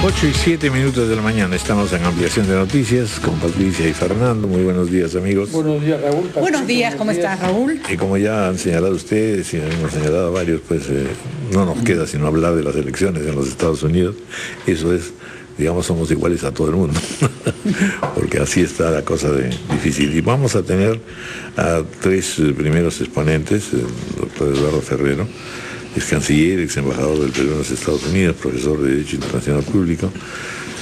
8:07 de la mañana, estamos en Ampliación de Noticias con Patricia y Fernando. Muy buenos días, amigos. Buenos días, Raúl. Patricia, buenos días, ¿cómo estás, Raúl? Y como ya han señalado ustedes y hemos señalado varios, pues no nos queda sino hablar de las elecciones en los Estados Unidos. Eso es, digamos, somos iguales a todo el mundo, porque así está la cosa de difícil. Y vamos a tener a tres primeros exponentes: el doctor Eduardo Ferrero, ex canciller, ex embajador del Perú en los Estados Unidos, profesor de Derecho Internacional Público;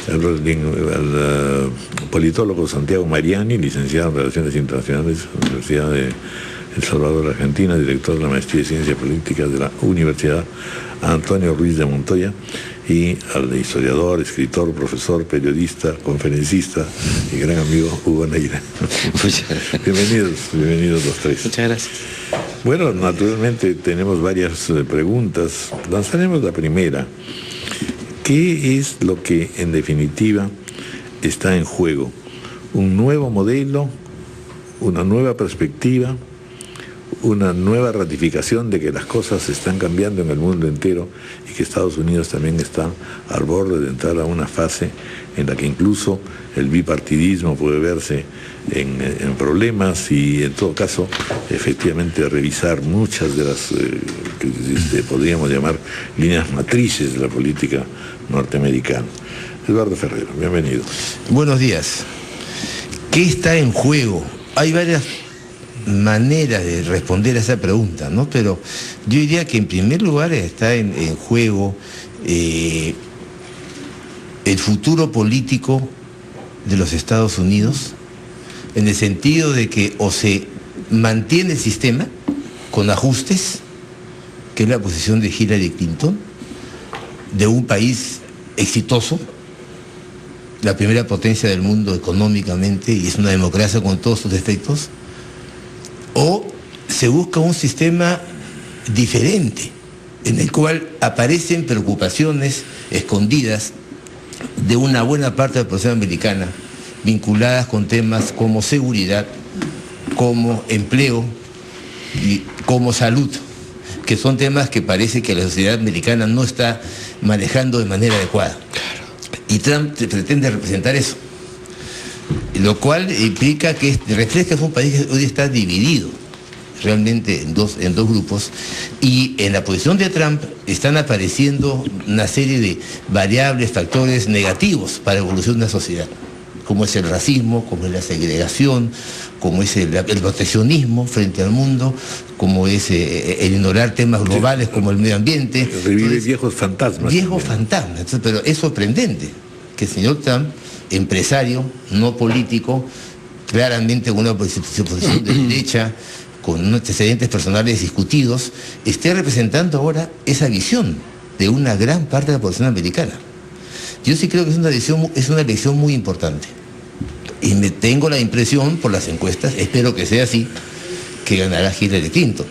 el politólogo Santiago Mariani, licenciado en Relaciones Internacionales, Universidad de El Salvador, Argentina, director de la Maestría de Ciencias Políticas de la Universidad Antonio Ruiz de Montoya; y al historiador, escritor, profesor, periodista, conferencista y gran amigo Hugo Neira. Bienvenidos los tres. Muchas gracias. Bueno, naturalmente tenemos varias preguntas. Lanzaremos la primera. ¿Qué es lo que en definitiva está en juego? ¿Un nuevo modelo? ¿Una nueva perspectiva? ¿Una nueva ratificación de que las cosas están cambiando en el mundo entero y que Estados Unidos también está al borde de entrar a una fase en la que incluso el bipartidismo puede verse en problemas y, en todo caso, efectivamente revisar muchas de las que podríamos llamar líneas matrices de la política norteamericana? Eduardo Ferrero, bienvenido. Buenos días. ¿Qué está en juego? Hay varias maneras de responder a esa pregunta, ¿no? Pero yo diría que en primer lugar está en juego el futuro político de los Estados Unidos, en el sentido de que o se mantiene el sistema con ajustes, que es la posición de Hillary Clinton, de un país exitoso, la primera potencia del mundo económicamente, y es una democracia con todos sus defectos, o se busca un sistema diferente, en el cual aparecen preocupaciones escondidas de una buena parte de la población americana, vinculadas con temas como seguridad, como empleo y como salud, que son temas que parece que la sociedad americana no está manejando de manera adecuada. Y Trump pretende representar eso, lo cual implica que refleja que es un país que hoy está dividido realmente en dos grupos, y en la posición de Trump están apareciendo una serie de variables, factores negativos para la evolución de la sociedad, como es el racismo, como es la segregación, como es el proteccionismo frente al mundo, como es el ignorar temas globales como el medio ambiente. Revive viejos fantasmas. Viejos fantasmas. Entonces, pero es sorprendente que el señor Trump, empresario, no político, claramente con una posición de derecha, con antecedentes personales discutidos, esté representando ahora esa visión de una gran parte de la población americana. Yo sí creo que es una elección muy importante. Y me tengo la impresión, por las encuestas, espero que sea así, que ganará Hillary Clinton.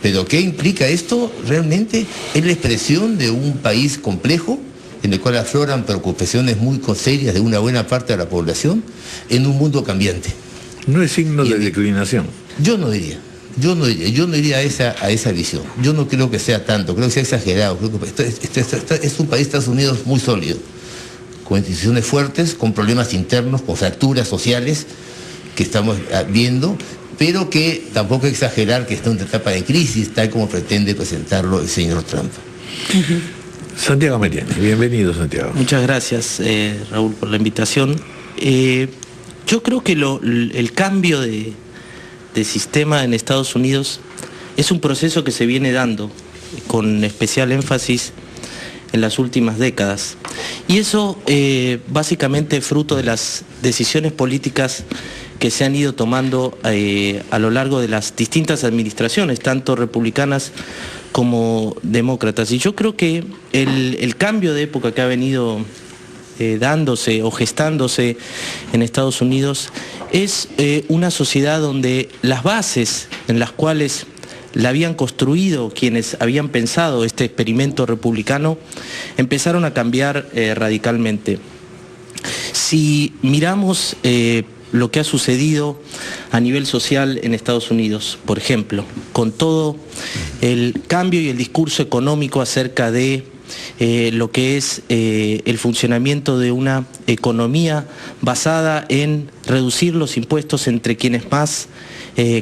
Pero ¿qué implica esto? Realmente es la expresión de un país complejo, en el cual afloran preocupaciones muy serias de una buena parte de la población, en un mundo cambiante. ¿No es signo de declinación? Yo no iría a esa visión. Yo no creo que sea tanto, creo que sea exagerado. Creo que es un país, Estados Unidos, muy sólido, con instituciones fuertes, con problemas internos, con fracturas sociales que estamos viendo, pero que tampoco hay que exagerar que está en una etapa de crisis, tal como pretende presentarlo el señor Trump. Santiago Mariani, bienvenido, Santiago. Muchas gracias, Raúl, por la invitación. Yo creo que el cambio de sistema en Estados Unidos es un proceso que se viene dando con especial énfasis en las últimas décadas. Y eso básicamente fruto de las decisiones políticas que se han ido tomando a lo largo de las distintas administraciones, tanto republicanas como demócratas. Y yo creo que el cambio de época que ha venido dándose o gestándose en Estados Unidos es una sociedad donde las bases en las cuales la habían construido quienes habían pensado este experimento republicano empezaron a cambiar radicalmente. Si miramos lo que ha sucedido a nivel social en Estados Unidos, por ejemplo, con todo el cambio y el discurso económico acerca de lo que es el funcionamiento de una economía basada en reducir los impuestos entre quienes más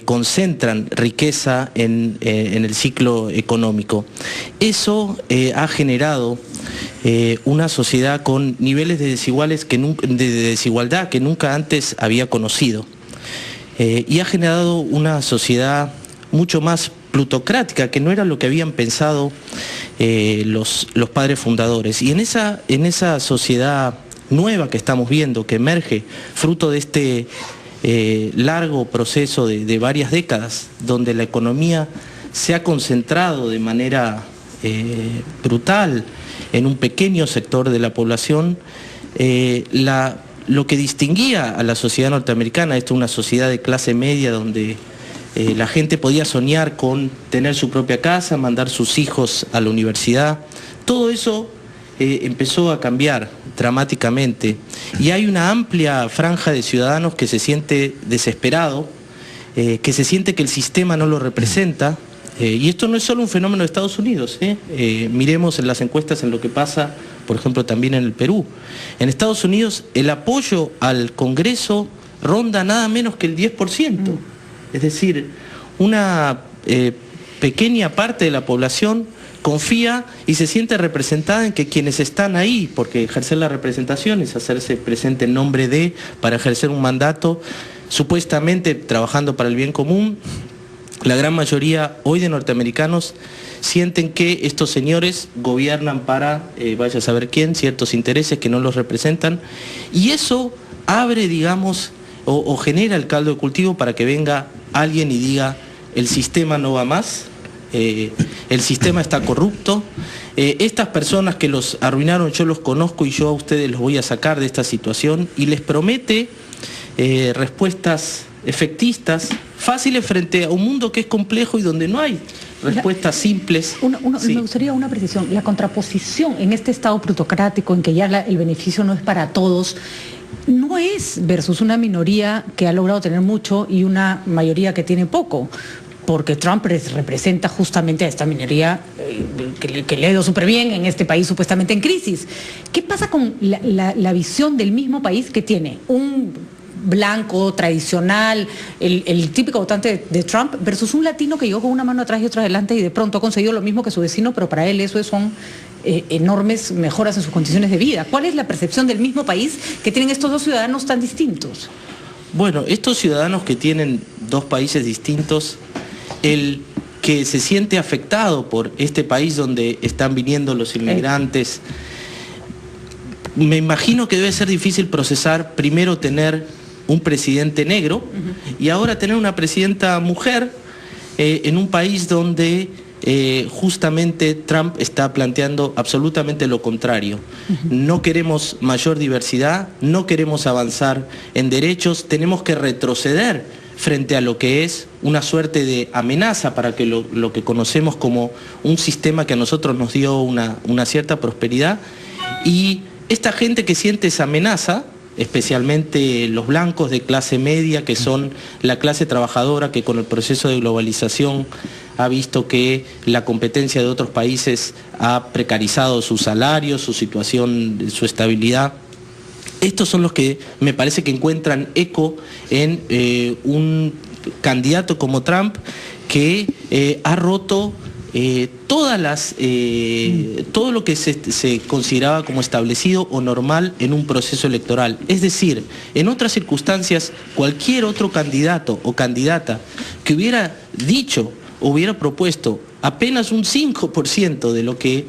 concentran riqueza en el ciclo económico. Eso ha generado una sociedad con niveles de desigualdad que nunca antes había conocido. Y ha generado una sociedad mucho más plutocrática, que no era lo que habían pensado los padres fundadores. Y en esa sociedad nueva que estamos viendo, que emerge fruto de este largo proceso de varias décadas, donde la economía se ha concentrado de manera brutal en un pequeño sector de la población, lo que distinguía a la sociedad norteamericana, esto es una sociedad de clase media donde la gente podía soñar con tener su propia casa, mandar sus hijos a la universidad, todo eso empezó a cambiar dramáticamente y hay una amplia franja de ciudadanos que se siente desesperado, que se siente que el sistema no lo representa, y esto no es solo un fenómeno de Estados Unidos, miremos en las encuestas en lo que pasa, por ejemplo, también en el Perú. En Estados Unidos el apoyo al Congreso ronda nada menos que el 10%, es decir, una pequeña parte de la población confía y se siente representada en que quienes están ahí, porque ejercer la representación es hacerse presente en nombre de, para ejercer un mandato, supuestamente trabajando para el bien común. La gran mayoría hoy de norteamericanos sienten que estos señores gobiernan para, vaya a saber quién, ciertos intereses que no los representan, y eso abre, digamos, o genera el caldo de cultivo para que venga alguien y diga, el sistema no va más, el sistema está corrupto, estas personas que los arruinaron yo los conozco y yo a ustedes los voy a sacar de esta situación, y les promete respuestas efectistas, fáciles frente a un mundo que es complejo y donde no hay respuestas simples. Sí. Me gustaría una precisión. La contraposición en este estado plutocrático en que ya el beneficio no es para todos, no es versus una minoría que ha logrado tener mucho y una mayoría que tiene poco, porque Trump representa justamente a esta minoría que le ha ido súper bien en este país supuestamente en crisis. ¿Qué pasa con la visión del mismo país que tiene un blanco, tradicional, el típico votante de Trump, versus un latino que llegó con una mano atrás y otra adelante y de pronto ha conseguido lo mismo que su vecino, pero para él eso son enormes mejoras en sus condiciones de vida? ¿Cuál es la percepción del mismo país que tienen estos dos ciudadanos tan distintos? Bueno, estos ciudadanos que tienen dos países distintos, el que se siente afectado por este país donde están viniendo los inmigrantes, me imagino que debe ser difícil procesar primero tener un presidente negro y ahora tener una presidenta mujer en un país donde justamente Trump está planteando absolutamente lo contrario. No queremos mayor diversidad, no queremos avanzar en derechos, tenemos que retroceder frente a lo que es una suerte de amenaza para que lo que conocemos como un sistema que a nosotros nos dio una cierta prosperidad, y esta gente que siente esa amenaza, especialmente los blancos de clase media, que son la clase trabajadora que con el proceso de globalización ha visto que la competencia de otros países ha precarizado sus salarios, su situación, su estabilidad. Estos son los que me parece que encuentran eco en un candidato como Trump que ha roto todo lo que se consideraba como establecido o normal en un proceso electoral. Es decir, en otras circunstancias, cualquier otro candidato o candidata que hubiera dicho o hubiera propuesto apenas un 5% de lo que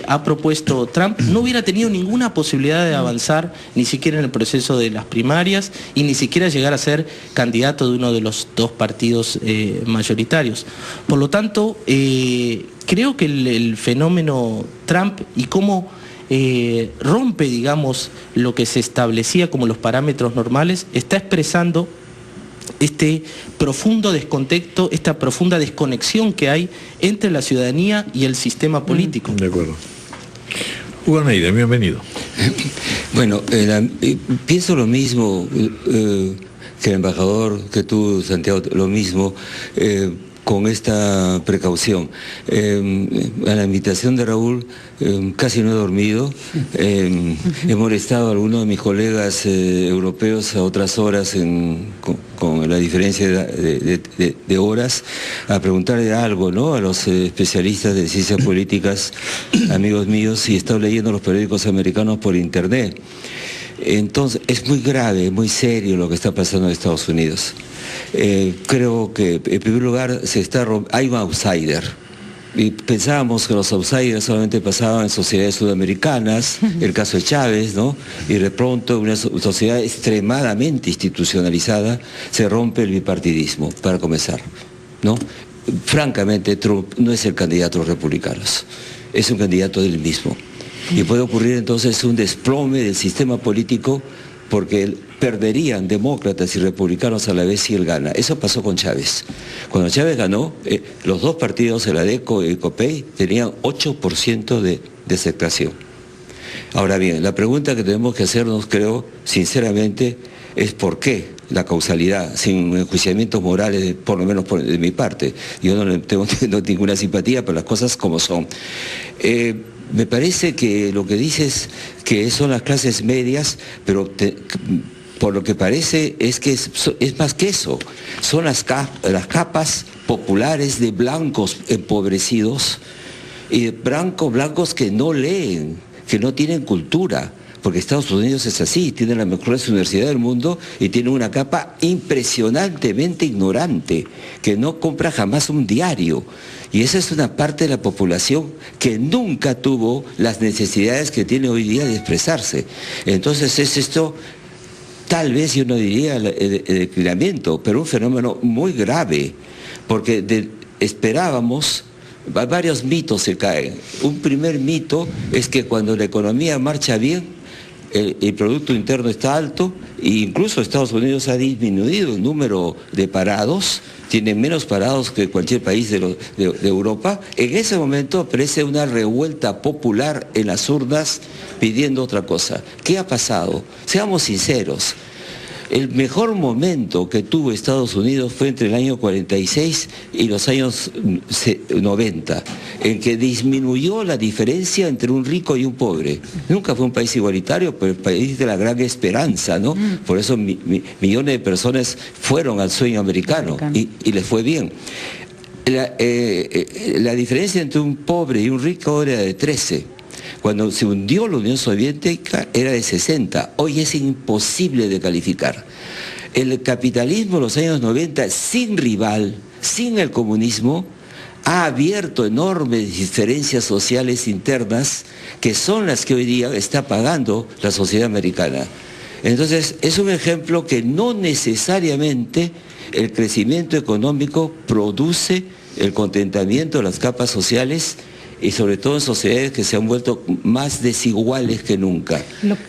ha propuesto Trump, no hubiera tenido ninguna posibilidad de avanzar ni siquiera en el proceso de las primarias y ni siquiera llegar a ser candidato de uno de los dos partidos mayoritarios. Por lo tanto, creo que el fenómeno Trump y cómo rompe, digamos, lo que se establecía como los parámetros normales, está expresando este profundo descontexto, esta profunda desconexión que hay entre la ciudadanía y el sistema político. De acuerdo. Hugo Almeida, bienvenido. Bueno, pienso lo mismo que el embajador, que tú, Santiago, lo mismo. con esta precaución. A la invitación de Raúl, casi no he dormido. He molestado a algunos de mis colegas europeos a otras horas con la diferencia de horas a preguntarle algo, ¿no?, a los especialistas de ciencias políticas, amigos míos, y he estado leyendo los periódicos americanos por internet. Entonces, es muy grave, muy serio lo que está pasando en Estados Unidos. Creo que, en primer lugar, hay un outsider. Y pensábamos que los outsiders solamente pasaban en sociedades sudamericanas, el caso de Chávez, ¿no? Y de pronto, una sociedad extremadamente institucionalizada, se rompe el bipartidismo, para comenzar, ¿no? Francamente, Trump no es el candidato de los republicanos, es un candidato del mismo. Y puede ocurrir entonces un desplome del sistema político, porque perderían demócratas y republicanos a la vez si él gana. Eso pasó con Chávez. Cuando Chávez ganó, los dos partidos, el ADECO y el COPEI, tenían 8% de aceptación. Ahora bien, la pregunta que tenemos que hacernos, creo, sinceramente, es ¿por qué? La causalidad, sin enjuiciamientos morales, por lo menos de mi parte. Yo no tengo ninguna simpatía por las cosas como son. Me parece que lo que dices que son las clases medias, pero por lo que parece es que es más que eso. Son las capas populares de blancos empobrecidos y de blancos que no leen, que no tienen cultura. Porque Estados Unidos es así, tiene las mejores universidades del mundo y tiene una capa impresionantemente ignorante, que no compra jamás un diario. Y esa es una parte de la población que nunca tuvo las necesidades que tiene hoy día de expresarse. Entonces es esto, tal vez yo no diría el declinamiento, pero un fenómeno muy grave, porque esperábamos. Varios mitos se caen. Un primer mito es que cuando la economía marcha bien, el Producto Interno está alto, e incluso Estados Unidos ha disminuido el número de parados, tiene menos parados que cualquier país de Europa. En ese momento aparece una revuelta popular en las urnas pidiendo otra cosa. ¿Qué ha pasado? Seamos sinceros. El mejor momento que tuvo Estados Unidos fue entre el año 46 y los años 90, en que disminuyó la diferencia entre un rico y un pobre. Nunca fue un país igualitario, pero el país de la gran esperanza, ¿no? Por eso millones de personas fueron al sueño americano y les fue bien. La diferencia entre un pobre y un rico era de 13. Cuando se hundió la Unión Soviética era de 60, hoy es imposible de calificar. El capitalismo en los años 90, sin rival, sin el comunismo, ha abierto enormes diferencias sociales internas que son las que hoy día está pagando la sociedad americana. Entonces, es un ejemplo que no necesariamente el crecimiento económico produce el contentamiento de las capas sociales, y sobre todo en sociedades que se han vuelto más desiguales que nunca.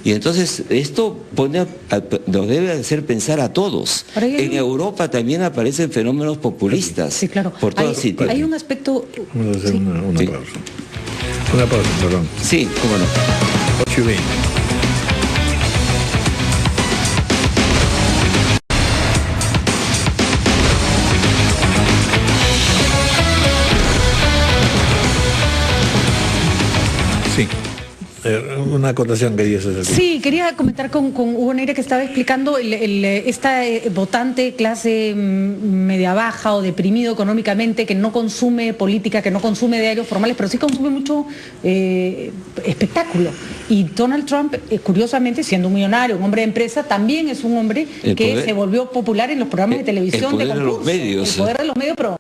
Y entonces esto nos debe hacer pensar a todos. En Europa también aparecen fenómenos populistas. Sí, claro. Por todos sitios. Hay un aspecto... Vamos a hacer una pausa. Una pausa, perdón. Sí, cómo no. 8:20. Sí, una acotación que querías hacer. Sí, quería comentar con Hugo Neira, que estaba explicando esta votante clase media baja o deprimido económicamente, que no consume política, que no consume diarios formales, pero sí consume mucho espectáculo. Y Donald Trump, curiosamente, siendo un millonario, un hombre de empresa, también es un hombre que se volvió popular en los programas de televisión de concurso. Los medios. El poder de los medios, pero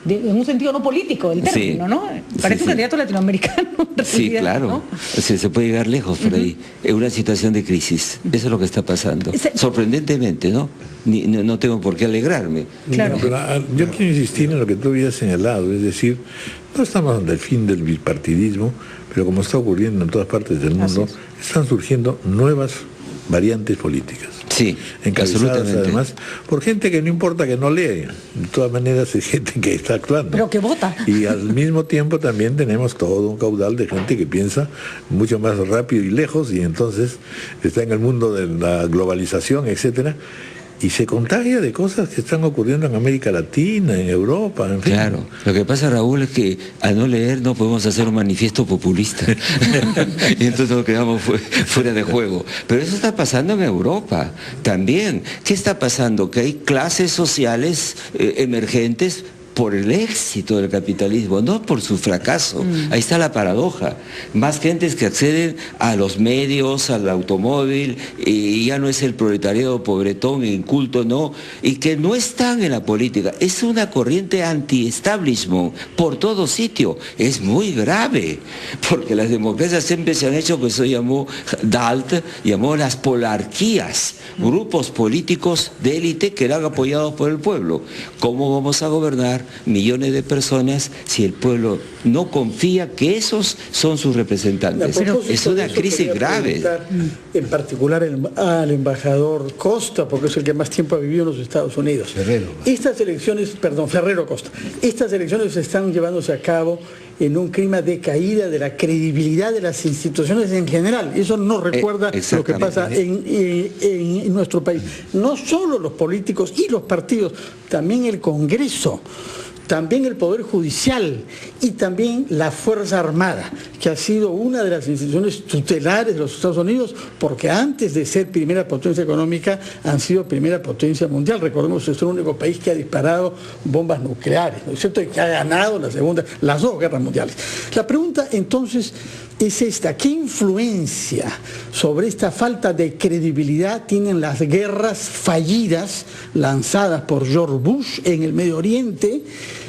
en un sentido no político del término, sí, ¿no? Parece un candidato latinoamericano. Sí, claro. ¿No? Se puede llegar lejos por ahí. Es una situación de crisis. Eso es lo que está pasando. Sorprendentemente, ¿no? No tengo por qué alegrarme. Claro. No, pero yo quiero insistir en lo que tú habías señalado, es decir, no estamos ante el fin del bipartidismo, pero como está ocurriendo en todas partes del mundo, están surgiendo nuevas variantes políticas. Sí, encabezadas además por gente que no importa que no lee, de todas maneras es gente que está actuando. Pero que vota. Y al mismo tiempo también tenemos todo un caudal de gente que piensa mucho más rápido y lejos, y entonces está en el mundo de la globalización, etcétera, y se contagia de cosas que están ocurriendo en América Latina, en Europa, en fin. Claro, lo que pasa, Raúl, es que al no leer no podemos hacer un manifiesto populista y entonces nos quedamos fuera de juego. Pero eso está pasando en Europa también. ¿Qué está pasando? Que hay clases sociales emergentes por el éxito del capitalismo, no por su fracaso. Ahí está la paradoja. Más gentes que acceden a los medios, al automóvil, y ya no es el proletariado pobretón, inculto, no, y que no están en la política. Es una corriente anti-establishment por todo sitio. Es muy grave, porque las democracias siempre se han hecho, que eso llamó Dalt, llamó las polarquías, grupos políticos de élite que eran apoyados por el pueblo. ¿Cómo vamos a gobernar millones de personas si el pueblo no confía que esos son sus representantes? Es una crisis grave. En particular al embajador Costa, porque es el que más tiempo ha vivido en los Estados Unidos. Estas elecciones, Ferrero Costa, estas elecciones están llevándose a cabo en un clima de caída de la credibilidad de las instituciones en general. Eso nos recuerda lo que pasa en nuestro país. No solo los políticos y los partidos, también el Congreso, también el Poder Judicial y también la Fuerza Armada, que ha sido una de las instituciones tutelares de los Estados Unidos, porque antes de ser primera potencia económica han sido primera potencia mundial. Recordemos que es el único país que ha disparado bombas nucleares, ¿no es cierto? Y que ha ganado las dos guerras mundiales. La pregunta entonces es esta: ¿qué influencia sobre esta falta de credibilidad tienen las guerras fallidas lanzadas por George Bush en el Medio Oriente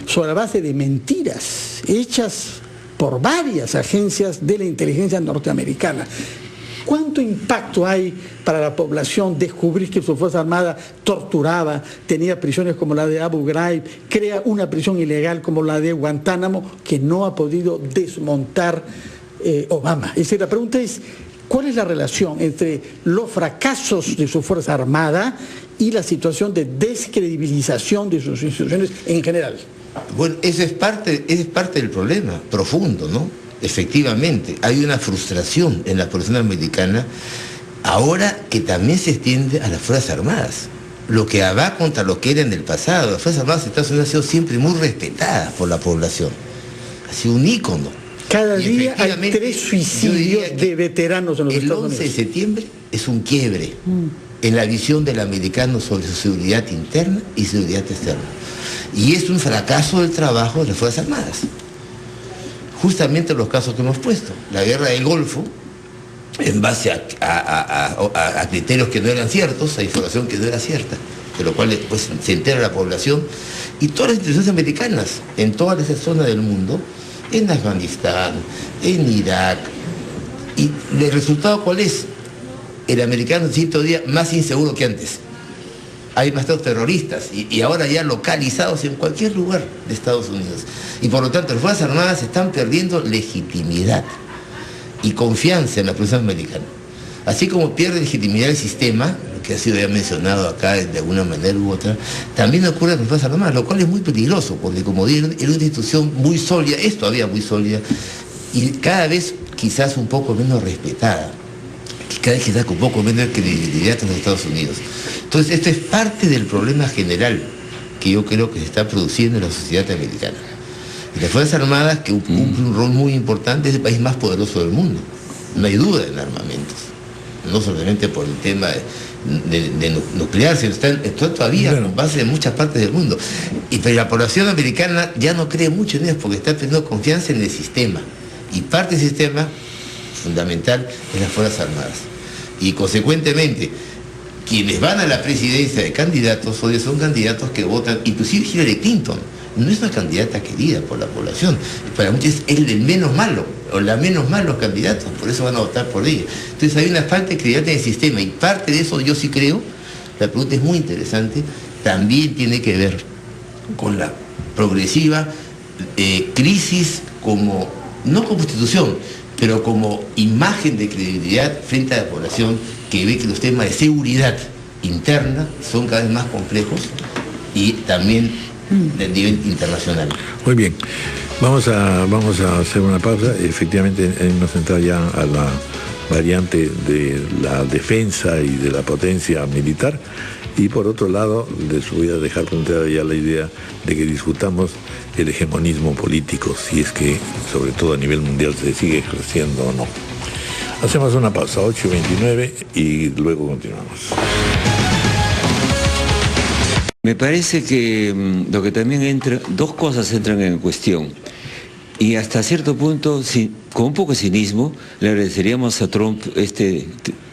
sobre la base de mentiras hechas por varias agencias de la inteligencia norteamericana? ¿Cuánto impacto hay para la población descubrir que su Fuerza Armada torturaba, tenía prisiones como la de Abu Ghraib, crea una prisión ilegal como la de Guantánamo que no ha podido desmontar Obama? Es decir, la pregunta es: ¿cuál es la relación entre los fracasos de su Fuerza Armada y la situación de descredibilización de sus instituciones en general? Bueno, ese es parte del problema profundo, ¿no? Efectivamente, hay una frustración en la población americana ahora que también se extiende a las Fuerzas Armadas, lo que va contra lo que era en el pasado. Las Fuerzas Armadas de Estados Unidos han sido siempre muy respetadas por la población, ha sido un ícono. Cada día hay 3 suicidios de veteranos en los Estados Unidos. El 11 de septiembre es un quiebre en la visión del americano sobre su seguridad interna y seguridad externa. Y es un fracaso del trabajo de las Fuerzas Armadas. Justamente los casos que hemos puesto. La guerra del Golfo, en base a criterios que no eran ciertos, a información que no era cierta, de lo cual después se entera la población, y todas las instituciones americanas en todas esas zonas del mundo, en Afganistán, en Irak. ¿Y el resultado cuál es? El americano se siente hoy día más inseguro que antes. Hay más terroristas y ahora ya localizados en cualquier lugar de Estados Unidos. Y por lo tanto las Fuerzas Armadas están perdiendo legitimidad y confianza en la población americana. Así como pierde legitimidad el sistema, que ha sido ya mencionado acá de alguna manera u otra, también ocurre en las Fuerzas Armadas, lo cual es muy peligroso, porque como digo, era una institución muy sólida, es todavía muy sólida, y cada vez quizás un poco menos respetada, cada vez quizás con un poco menos de credibilidad en los Estados Unidos. Entonces esto es parte del problema general que yo creo que se está produciendo en la sociedad americana. Y las Fuerzas Armadas, que cumplen un rol muy importante, es el país más poderoso del mundo, no hay duda en armamentos, no solamente por el tema de nuclear, sino está todavía con base en muchas partes del mundo. Pero la población americana ya no cree mucho en ellos porque está teniendo confianza en el sistema. Y parte del sistema fundamental es las Fuerzas Armadas. Y consecuentemente, quienes van a la presidencia de candidatos hoy son candidatos que votan, inclusive Hillary Clinton no es una candidata querida por la población, para muchos es el menos malo o la menos malos candidatos, por eso van a votar por ella. Entonces hay una falta de credibilidad en el sistema y parte de eso yo sí creo, la pregunta es muy interesante, también tiene que ver con la progresiva crisis como, no como institución, pero como imagen de credibilidad frente a la población que ve que los temas de seguridad interna son cada vez más complejos y también del nivel internacional. Muy bien, vamos a hacer una pausa. Efectivamente hemos entrado ya a la variante de la defensa y de la potencia militar. Y por otro lado, les voy a dejar planteada ya la idea de que discutamos el hegemonismo político, si es que, sobre todo a nivel mundial, se sigue ejerciendo o no. Hacemos una pausa, 8:29, y luego continuamos. Me parece que lo que también entra, dos cosas entran en cuestión. Y hasta cierto punto, con un poco de cinismo, le agradeceríamos a Trump este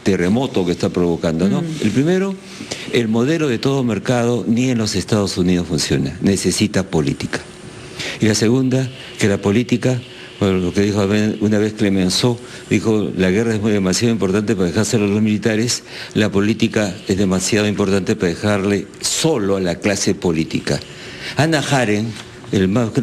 terremoto que está provocando, ¿no? El primero, el modelo de todo mercado ni en los Estados Unidos funciona, necesita política. Y la segunda, que la política, bueno, lo que dijo una vez Clemenceau, dijo, la guerra es demasiado importante para dejárselo a los militares, la política es demasiado importante para dejarle solo a la clase política. Hannah Arendt,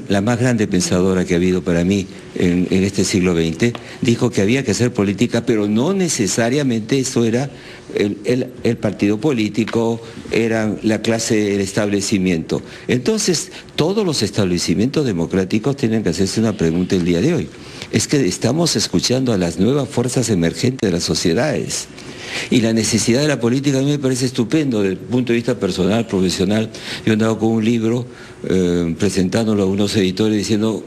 la más grande pensadora que ha habido para mí en este siglo XX, dijo que había que hacer política, pero no necesariamente eso era el partido político, era la clase del establecimiento. Entonces, todos los establecimientos democráticos tienen que hacerse una pregunta el día de hoy. Es que estamos escuchando a las nuevas fuerzas emergentes de las sociedades. Y la necesidad de la política a mí me parece estupendo desde el punto de vista personal, profesional. Yo he andado con un libro presentándolo a unos editores diciendo,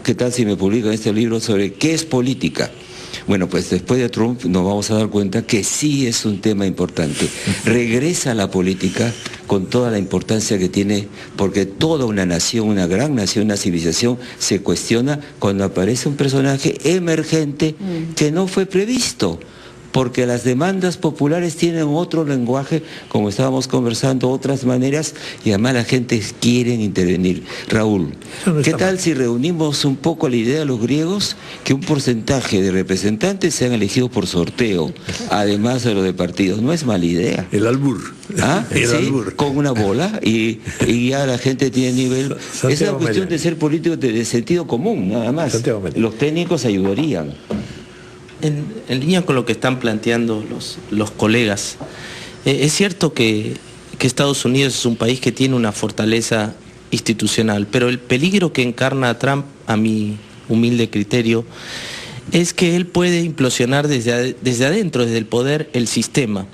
¿qué tal si me publican este libro sobre qué es política? Bueno, pues después de Trump nos vamos a dar cuenta que sí es un tema importante. Regresa a la política con toda la importancia que tiene, porque toda una nación, una gran nación, una civilización se cuestiona cuando aparece un personaje emergente que no fue previsto. Porque las demandas populares tienen otro lenguaje, como estábamos conversando, otras maneras, y además la gente quiere intervenir. Raúl, ¿qué tal si reunimos un poco la idea de los griegos, que un porcentaje de representantes sean elegidos por sorteo, además de lo de partidos? No es mala idea. El albur. ¿Ah? El ¿Sí? albur. Con una bola y ya la gente tiene nivel. Es una cuestión de ser político de sentido común, nada más. Los técnicos ayudarían. En línea con lo que están planteando los colegas, es cierto que Estados Unidos es un país que tiene una fortaleza institucional, pero el peligro que encarna Trump, a mi humilde criterio, es que él puede implosionar desde adentro, desde el poder, el sistema.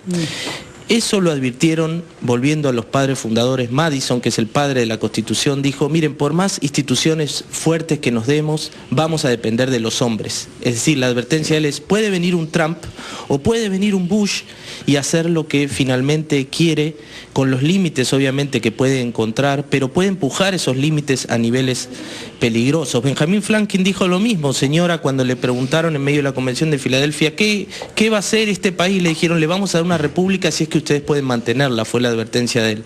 Eso lo advirtieron, volviendo a los padres fundadores. Madison, que es el padre de la Constitución, dijo, miren, por más instituciones fuertes que nos demos, vamos a depender de los hombres. Es decir, la advertencia de él es, puede venir un Trump o puede venir un Bush y hacer lo que finalmente quiere, con los límites obviamente que puede encontrar, pero puede empujar esos límites a niveles peligrosos. Benjamin Franklin dijo lo mismo, señora, cuando le preguntaron en medio de la Convención de Filadelfia, ¿qué va a hacer este país? Le dijeron, le vamos a dar una república si es que ustedes pueden mantenerla, fue la advertencia de él.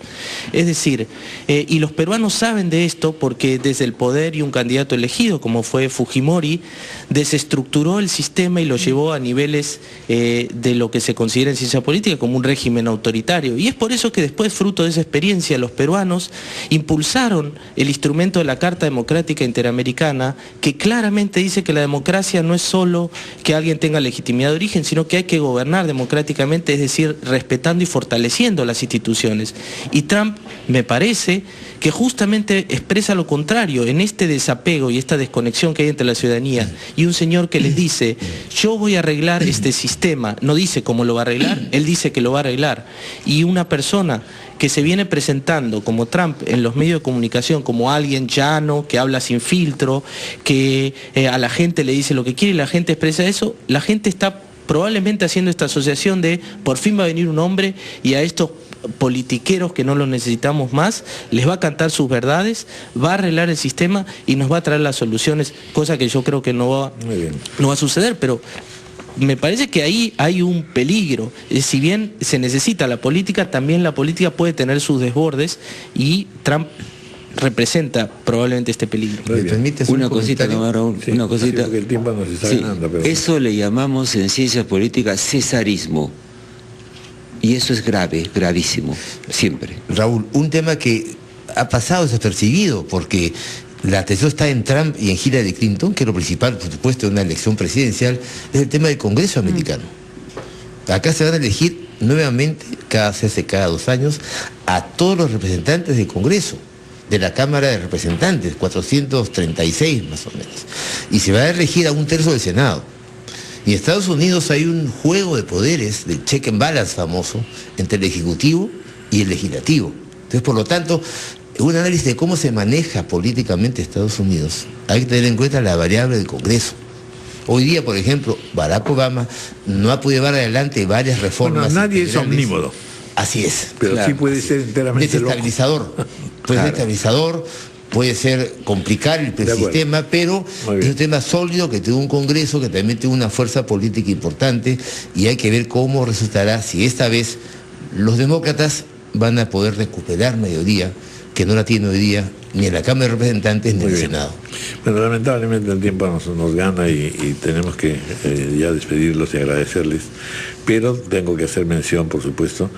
Es decir, y los peruanos saben de esto porque desde el poder y un candidato elegido, como fue Fujimori, desestructuró el sistema y lo llevó a niveles de lo que se considera en ciencia política como un régimen autoritario. Y es por eso que después, fruto de esa experiencia, los peruanos impulsaron el instrumento de la Carta Democrática Interamericana, que claramente dice que la democracia no es solo que alguien tenga legitimidad de origen, sino que hay que gobernar democráticamente, es decir, respetando y fortaleciendo las instituciones. Y Trump, me parece, que justamente expresa lo contrario, en este desapego y esta desconexión que hay entre la ciudadanía y un señor que les dice, yo voy a arreglar este sistema, no dice cómo lo va a arreglar, él dice que lo va a arreglar. Y una persona que se viene presentando como Trump en los medios de comunicación como alguien llano, que habla sin filtro, que a la gente le dice lo que quiere y la gente expresa eso, la gente está probablemente haciendo esta asociación de por fin va a venir un hombre y a estos politiqueros que no los necesitamos más, les va a cantar sus verdades, va a arreglar el sistema y nos va a traer las soluciones, cosa que yo creo que no va a suceder, pero me parece que ahí hay un peligro. Si bien se necesita la política, también la política puede tener sus desbordes y Trump representa probablemente este peligro. Una cosita nomás, Raúl, sí, una cosita. El tiempo nos está ganando, pero... Eso le llamamos en ciencias políticas cesarismo. Y eso es grave, gravísimo, siempre. Raúl, un tema que ha pasado desapercibido, porque la atención está en Trump y en Hillary Clinton, que es lo principal, por supuesto, de una elección presidencial, es el tema del Congreso americano. Acá se van a elegir nuevamente, cada 2 años, a todos los representantes del Congreso, de la Cámara de Representantes, 436 más o menos. Y se va a elegir a 1/3 del Senado. En Estados Unidos hay un juego de poderes, del check and balance famoso, entre el Ejecutivo y el Legislativo. Entonces, por lo tanto, un análisis de cómo se maneja políticamente Estados Unidos, hay que tener en cuenta la variable del Congreso. Hoy día, por ejemplo, Barack Obama no ha podido llevar adelante varias reformas. Bueno, nadie es omnímodo. Así es. Pero claro, sí puede ser enteramente desestabilizador. Puede ser estabilizador, puede ser complicar el sistema, pero es un tema sólido que tiene un Congreso que también tiene una fuerza política importante y hay que ver cómo resultará si esta vez los demócratas van a poder recuperar mayoría que no la tiene hoy día ni en la Cámara de Representantes ni en el Senado. Bueno, lamentablemente el tiempo nos gana y tenemos que ya despedirlos y agradecerles, pero tengo que hacer mención, por supuesto,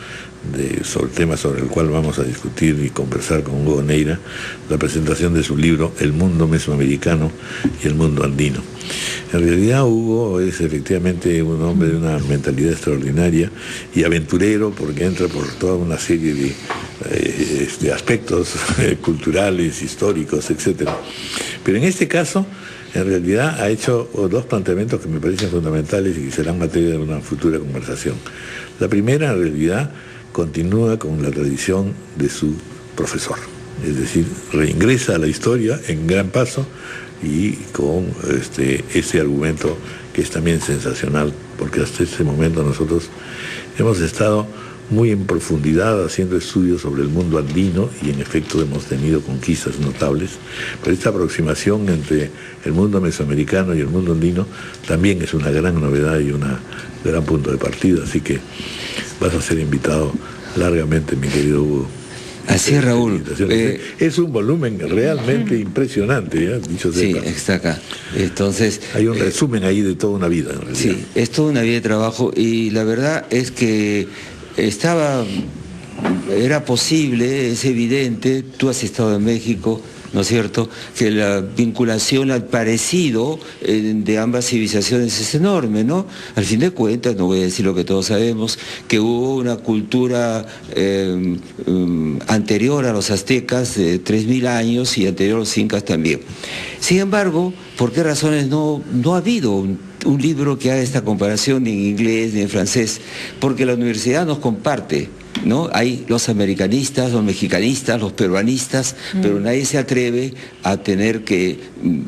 sobre el tema sobre el cual vamos a discutir y conversar con Hugo Neira, la presentación de su libro El mundo mesoamericano y el mundo andino. En realidad Hugo es efectivamente un hombre de una mentalidad extraordinaria y aventurero, porque entra por toda una serie de aspectos culturales, históricos, etc. Pero en este caso, en realidad ha hecho dos planteamientos que me parecen fundamentales y que serán materia de una futura conversación. La primera, en realidad, continúa con la tradición de su profesor, es decir, reingresa a la historia en gran paso y con ese argumento que es también sensacional, porque hasta este momento nosotros hemos estado muy en profundidad haciendo estudios sobre el mundo andino y en efecto hemos tenido conquistas notables, pero esta aproximación entre el mundo mesoamericano y el mundo andino también es una gran novedad y un gran punto de partida, así que vas a ser invitado largamente, mi querido Hugo. Así es, Raúl. Es un volumen realmente impresionante, dicho sea. Sí, está acá. Entonces, hay un resumen ahí de toda una vida, en realidad. Sí, es toda una vida de trabajo y la verdad es que era posible, es evidente, tú has estado en México, ¿no es cierto?, que la vinculación al parecido de ambas civilizaciones es enorme, ¿no? Al fin de cuentas, no voy a decir lo que todos sabemos, que hubo una cultura anterior a los aztecas de 3.000 años y anterior a los incas también. Sin embargo, ¿por qué razones no ha habido un libro que haga esta comparación ni en inglés ni en francés? Porque la universidad nos comparte, ¿no? Hay los americanistas, los mexicanistas, los peruanistas, pero nadie se atreve a tener que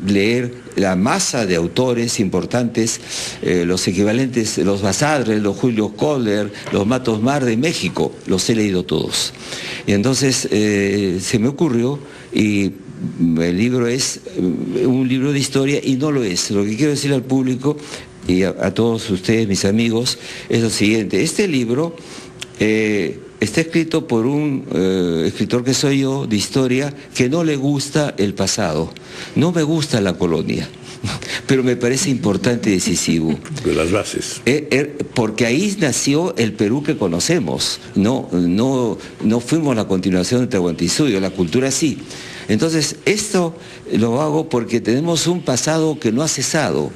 leer la masa de autores importantes, los equivalentes, los Basadre, los Julio Kohler, los Matos Mar de México, los he leído todos. Y entonces se me ocurrió, y el libro es un libro de historia y no lo es. Lo que quiero decir al público y a todos ustedes, mis amigos, es lo siguiente. Este libro está escrito por un escritor que soy yo, de historia, que no le gusta el pasado. No me gusta la colonia, pero me parece importante y decisivo. De las bases. Porque ahí nació el Perú que conocemos. No fuimos la continuación de Tahuantinsuyo, la cultura sí. Entonces, esto lo hago porque tenemos un pasado que no ha cesado.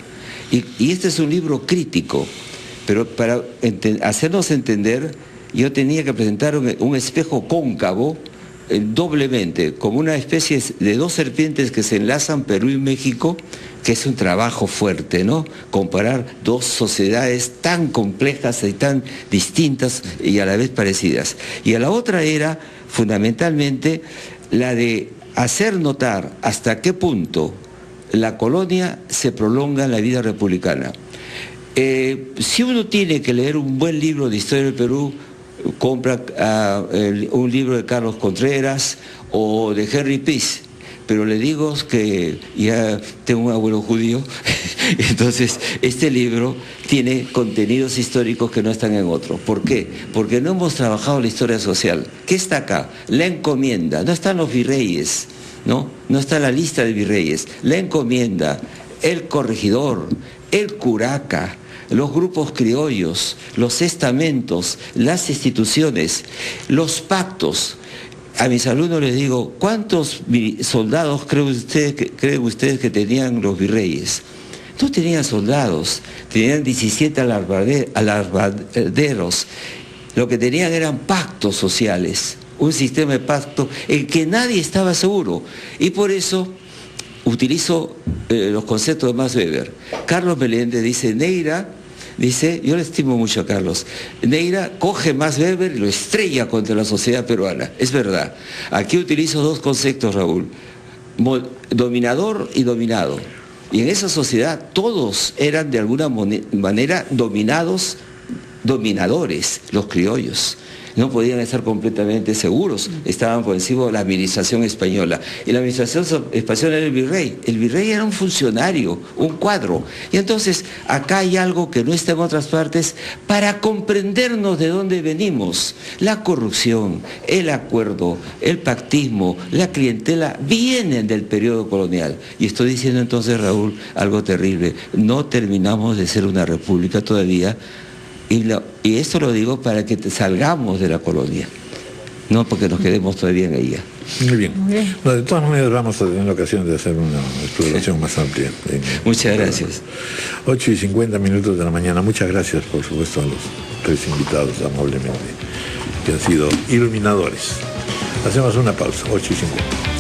Y este es un libro crítico, pero para hacernos entender, yo tenía que presentar un espejo cóncavo doblemente, como una especie de dos serpientes que se enlazan, Perú y México, que es un trabajo fuerte, ¿no? Comparar dos sociedades tan complejas y tan distintas y a la vez parecidas. Y a la otra era, fundamentalmente, la de hacer notar hasta qué punto la colonia se prolonga en la vida republicana. Si uno tiene que leer un buen libro de historia del Perú, compra un libro de Carlos Contreras o de Henry Peace, pero le digo que ya tengo un abuelo judío, entonces este libro tiene contenidos históricos que no están en otro. ¿Por qué? Porque no hemos trabajado la historia social. ¿Qué está acá? La encomienda, no están los virreyes, ¿no? No está la lista de virreyes, la encomienda, el corregidor, el curaca, los grupos criollos, los estamentos, las instituciones, los pactos. A mis alumnos les digo, ¿cuántos soldados creen ustedes que tenían los virreyes? No tenían soldados, tenían 17 alarbaderos. Lo que tenían eran pactos sociales, un sistema de pacto en que nadie estaba seguro. Y por eso utilizo los conceptos de Max Weber. Carlos Meléndez dice, Neira, yo le estimo mucho a Carlos, Neira coge Max Weber y lo estrella contra la sociedad peruana. Es verdad. Aquí utilizo dos conceptos, Raúl, dominador y dominado. Y en esa sociedad todos eran de alguna manera dominadores, los criollos. No podían estar completamente seguros, estaban por encima de la administración española. Y la administración española era el virrey. El virrey era un funcionario, un cuadro. Y entonces acá hay algo que no está en otras partes para comprendernos de dónde venimos. La corrupción, el acuerdo, el pactismo, la clientela vienen del periodo colonial. Y estoy diciendo entonces, Raúl, algo terrible. No terminamos de ser una república todavía. Y esto lo digo para que salgamos de la colonia, no porque nos quedemos todavía en ella. Muy bien. No, de todas maneras vamos a tener la ocasión de hacer una exploración más amplia. Muchas gracias. 8:50 de la mañana. Muchas gracias, por supuesto, a los tres invitados amablemente, que han sido iluminadores. Hacemos una pausa, 8:50.